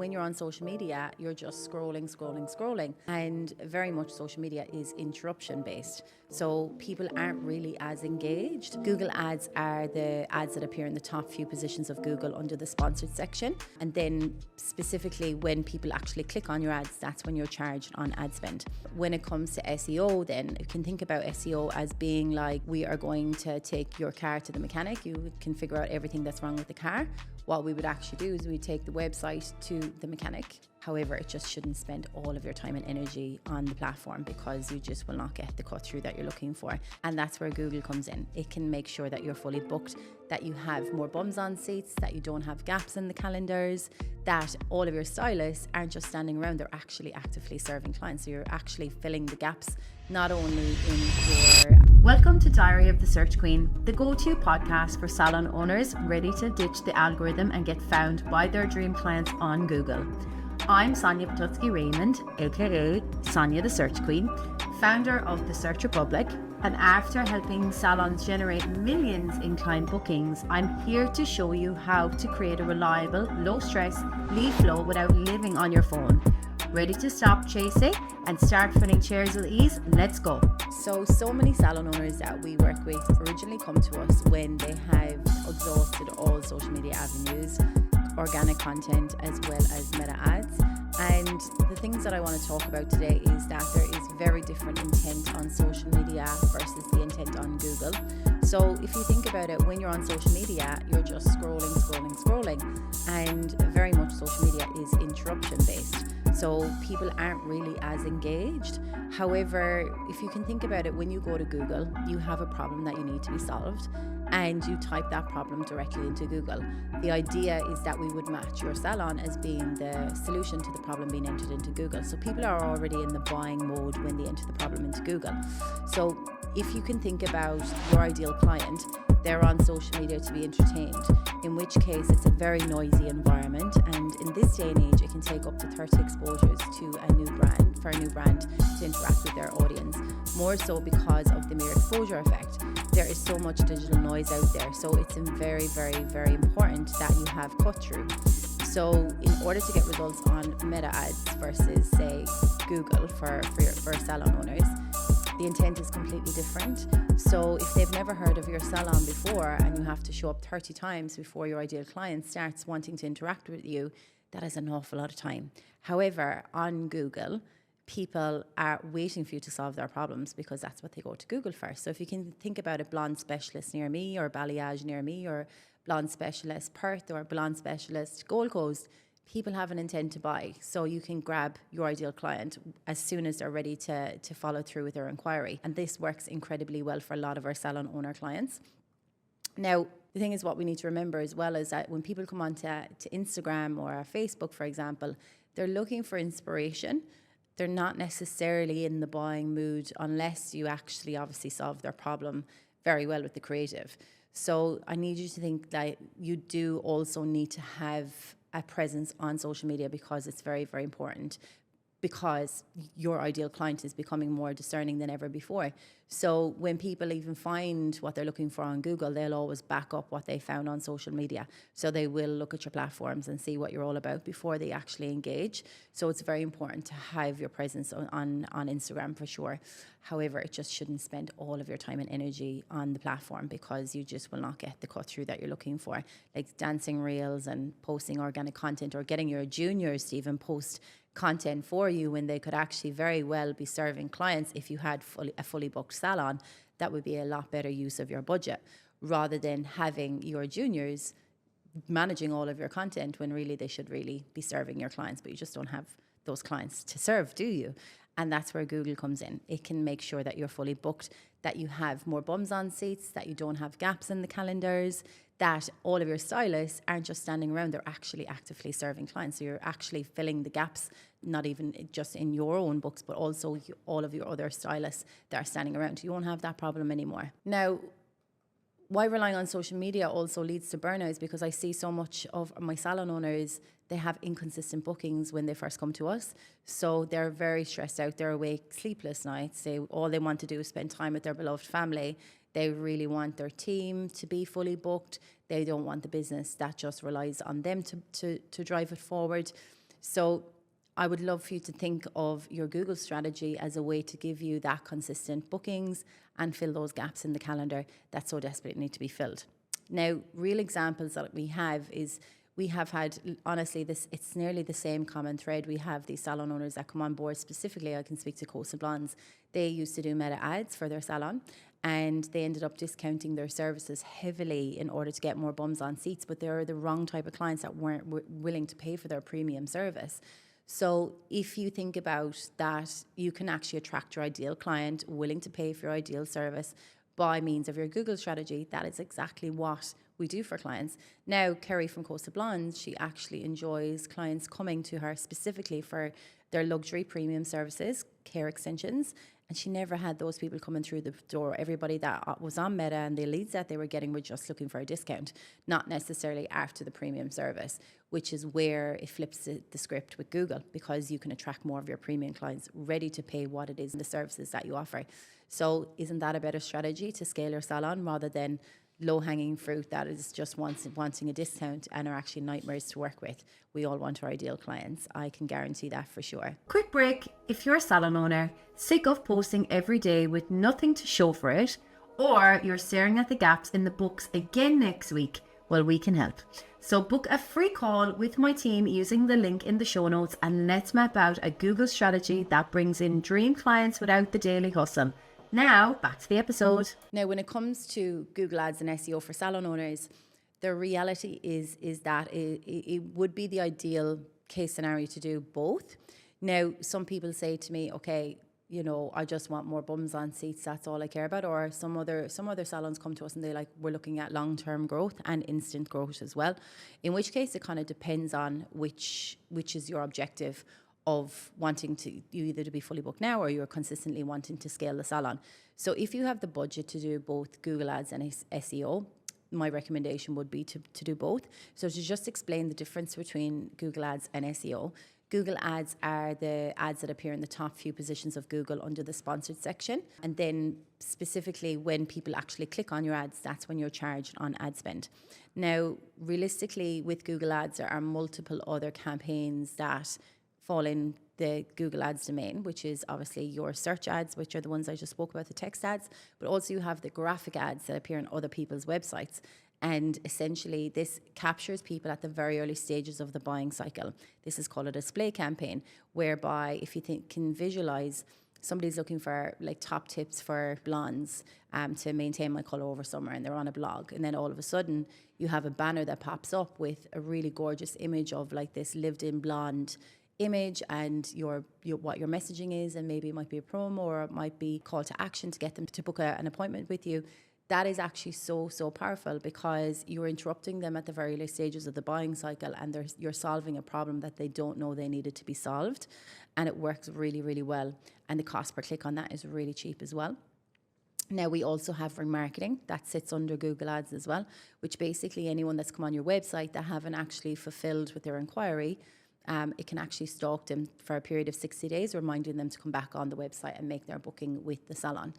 when you're on social media, you're just scrolling. And very much social media is interruption based. So people aren't really as engaged. Google ads are the ads that appear in the top few positions of Google under the sponsored section. And then specifically when people actually click on your ads, that's when you're charged on ad spend. When it comes to SEO, then you can think about SEO as being like, we are going to take your car to the mechanic. You can figure out everything that's wrong with the car. What we would actually do is we take the website to the mechanic. However, it just shouldn't spend all of your time and energy on the platform because you just will not get the cut through that you're looking for. And that's where Google comes in. It can make sure that you're fully booked, that you have more bums on seats, that you don't have gaps in the calendars, that all of your stylists aren't just standing around, they're actually actively serving clients. So you're actually filling the gaps, not only in your... Welcome to Diary of the Search Queen, the go-to podcast for salon owners ready to ditch the algorithm and get found by their dream clients on Google. I'm Sonja Raymond, aka Sonja the Search Queen, founder of The Search Republic, and after helping salons generate millions in client bookings, I'm here to show you how to create a reliable, low-stress lead flow without living on your phone. Ready to stop chasing and start filling chairs with ease? Let's go. So many salon owners that we work with originally come to us when they have exhausted all social media avenues, organic content as well as meta ads. And the things that I want to talk about today is that there is very different intent on social media versus the intent on Google. So if you think about it, when you're on social media, you're just scrolling. And very much social media is interruption based. So people aren't really as engaged. However, if you can think about it, when you go to Google, you have a problem that you need to be solved and you type that problem directly into Google. The idea is that we would match your salon as being the solution to the problem being entered into Google. So people are already in the buying mode when they enter the problem into Google. So if you can think about your ideal client, they're on social media to be entertained, in which case it's a very noisy environment, and in this day and age it can take up to 30 exposures to a new brand to interact with their audience, more so because of the mere exposure effect. There is so much digital noise out there, so it's very, very, very important that you have cut through. So in order to get results on meta ads versus say Google for salon owners, the intent is completely different. So if they've never heard of your salon before and you have to show up 30 times before your ideal client starts wanting to interact with you, that is an awful lot of time. However, on Google, people are waiting for you to solve their problems because that's what they go to Google for. So if you can think about a blonde specialist near me, or balayage near me, or blonde specialist Perth, or blonde specialist Gold Coast, people have an intent to buy. So you can grab your ideal client as soon as they're ready to follow through with their inquiry. And this works incredibly well for a lot of our salon owner clients. Now, the thing is, what we need to remember as well is that when people come on to Instagram or Facebook, for example, they're looking for inspiration. They're not necessarily in the buying mood unless you actually obviously solve their problem very well with the creative. So I need you to think that you do also need to have a presence on social media because it's very, very important, because your ideal client is becoming more discerning than ever before. So when people even find what they're looking for on Google, they'll always back up what they found on social media. So they will look at your platforms and see what you're all about before they actually engage. So it's very important to have your presence on Instagram for sure. However, it just shouldn't spend all of your time and energy on the platform because you just will not get the cut through that you're looking for. Like dancing reels and posting organic content, or getting your juniors to even post content for you when they could actually very well be serving clients. If you had a fully booked salon, that would be a lot better use of your budget, rather than having your juniors managing all of your content when really they should really be serving your clients, but you just don't have those clients to serve, do you? And that's where Google comes in. It can make sure that you're fully booked, that you have more bums on seats, that you don't have gaps in the calendars, that all of your stylists aren't just standing around, they're actually actively serving clients. So you're actually filling the gaps, not even just in your own books, but also all of your other stylists that are standing around. You won't have that problem anymore. Now, why relying on social media also leads to burnout is because I see so much of my salon owners, they have inconsistent bookings when they first come to us. So they're very stressed out. They're awake, sleepless nights. All they want to do is spend time with their beloved family. They really want their team to be fully booked. They don't want the business that just relies on them to drive it forward. So I would love for you to think of your Google strategy as a way to give you that consistent bookings and fill those gaps in the calendar that so desperately need to be filled. Now, real examples that we have is we have had, honestly, it's nearly the same common thread. We have these salon owners that come on board. Specifically, I can speak to Coastal Blondes. They used to do meta ads for their salon, and they ended up discounting their services heavily in order to get more bums on seats, but they're the wrong type of clients that weren't willing to pay for their premium service. So if you think about that, you can actually attract your ideal client willing to pay for your ideal service by means of your Google strategy. That is exactly what we do for clients. Now, Kerry from Coastal Blondes, she actually enjoys clients coming to her specifically for their luxury premium services, care extensions, and she never had those people coming through the door. Everybody that was on Meta and the leads that they were getting were just looking for a discount, not necessarily after the premium service, which is where it flips the script with Google, because you can attract more of your premium clients ready to pay what it is in the services that you offer. So isn't that a better strategy to scale your salon rather than low-hanging fruit that is just wanting a discount and are actually nightmares to work with? We all want our ideal clients. I can guarantee that for sure. Quick break. If you're a salon owner, sick of posting every day with nothing to show for it, or you're staring at the gaps in the books again next week, well, we can help. So book a free call with my team using the link in the show notes, and let's map out a Google strategy that brings in dream clients without the daily hustle. Now, back to the episode. Now, when it comes to Google Ads and SEO for salon owners, the reality is that it would be the ideal case scenario to do both. Now, some people say to me, okay, you know, I just want more bums on seats, that's all I care about. Or some other salons come to us and they're like, we're looking at long-term growth and instant growth as well. In which case, it kind of depends on which is your objective of wanting to, you either to be fully booked now or you're consistently wanting to scale the salon. So if you have the budget to do both Google Ads and SEO, my recommendation would be to do both. So to just explain the difference between Google Ads and SEO, Google Ads are the ads that appear in the top few positions of Google under the sponsored section. And then specifically when people actually click on your ads, that's when you're charged on ad spend. Now, realistically, with Google Ads, there are multiple other campaigns that fall in the Google Ads domain, which is obviously your search ads, which are the ones I just spoke about, the text ads, but also you have the graphic ads that appear on other people's websites. And essentially this captures people at the very early stages of the buying cycle. This is called a display campaign, whereby if you can visualize, somebody's looking for like top tips for blondes to maintain my color over summer, and they're on a blog, and then all of a sudden you have a banner that pops up with a really gorgeous image of like this lived in blonde image and your what your messaging is, and maybe it might be a promo or it might be call to action to get them to book an appointment with you. That is actually so powerful, because you're interrupting them at the very late stages of the buying cycle, and you're solving a problem that they don't know they needed to be solved, and it works really well, and the cost per click on that is really cheap as well. Now, we also have remarketing that sits under Google Ads as well, which basically anyone that's come on your website that haven't actually fulfilled with their inquiry, it can actually stalk them for a period of 60 days, reminding them to come back on the website and make their booking with the salon.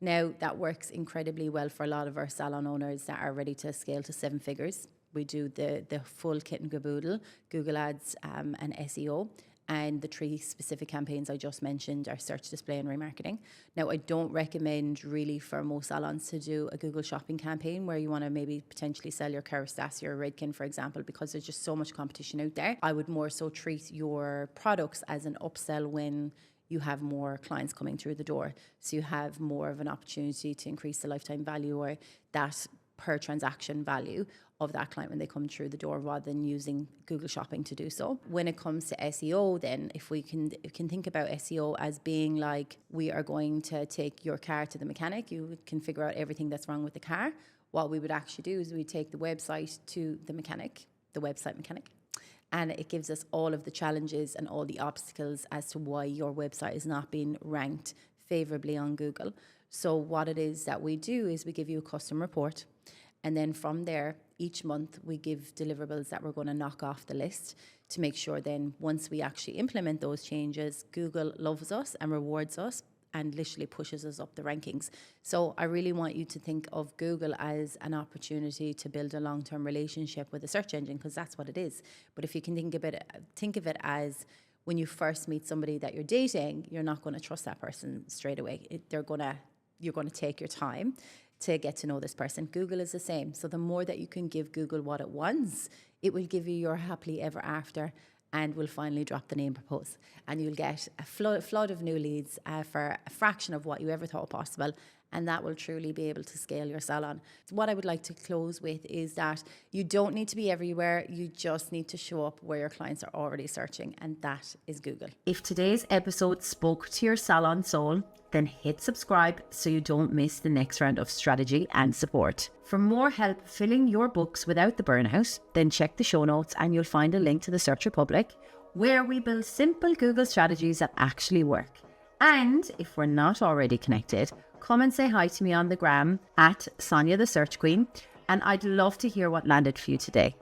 Now, that works incredibly well for a lot of our salon owners that are ready to scale to 7 figures. We do the full kit and caboodle, Google Ads and SEO. And the 3 specific campaigns I just mentioned are search, display, and remarketing. Now, I don't recommend really for most salons to do a Google shopping campaign where you want to maybe potentially sell your Kerastase or Redken, for example, because there's just so much competition out there. I would more so treat your products as an upsell when you have more clients coming through the door. So you have more of an opportunity to increase the lifetime value or that per transaction value of that client when they come through the door, rather than using Google Shopping to do so. When it comes to SEO, then if we can think about SEO as being like, we are going to take your car to the mechanic, you can figure out everything that's wrong with the car. What we would actually do is we take the website to the mechanic, the website mechanic, and it gives us all of the challenges and all the obstacles as to why your website is not being ranked favorably on Google. So what it is that we do is we give you a custom report, and then from there, each month we give deliverables that we're going to knock off the list to make sure then once we actually implement those changes, Google loves us and rewards us and literally pushes us up the rankings. So I really want you to think of Google as an opportunity to build a long-term relationship with a search engine, because that's what it is. But if you can think of it as when you first meet somebody that you're dating, you're not going to trust that person straight away. You're going to take your time to get to know this person. Google is the same. So the more that you can give Google what it wants, it will give you your happily ever after, and will finally drop the name propose. And you'll get a flood of new leads for a fraction of what you ever thought possible. And that will truly be able to scale your salon. So what I would like to close with is that you don't need to be everywhere. You just need to show up where your clients are already searching. And that is Google. If today's episode spoke to your salon soul, then hit subscribe so you don't miss the next round of strategy and support. For more help filling your books without the burnout, then check the show notes and you'll find a link to the Search Republic, where we build simple Google strategies that actually work. And if we're not already connected, come and say hi to me on the gram at Sonja the Search Queen, and I'd love to hear what landed for you today.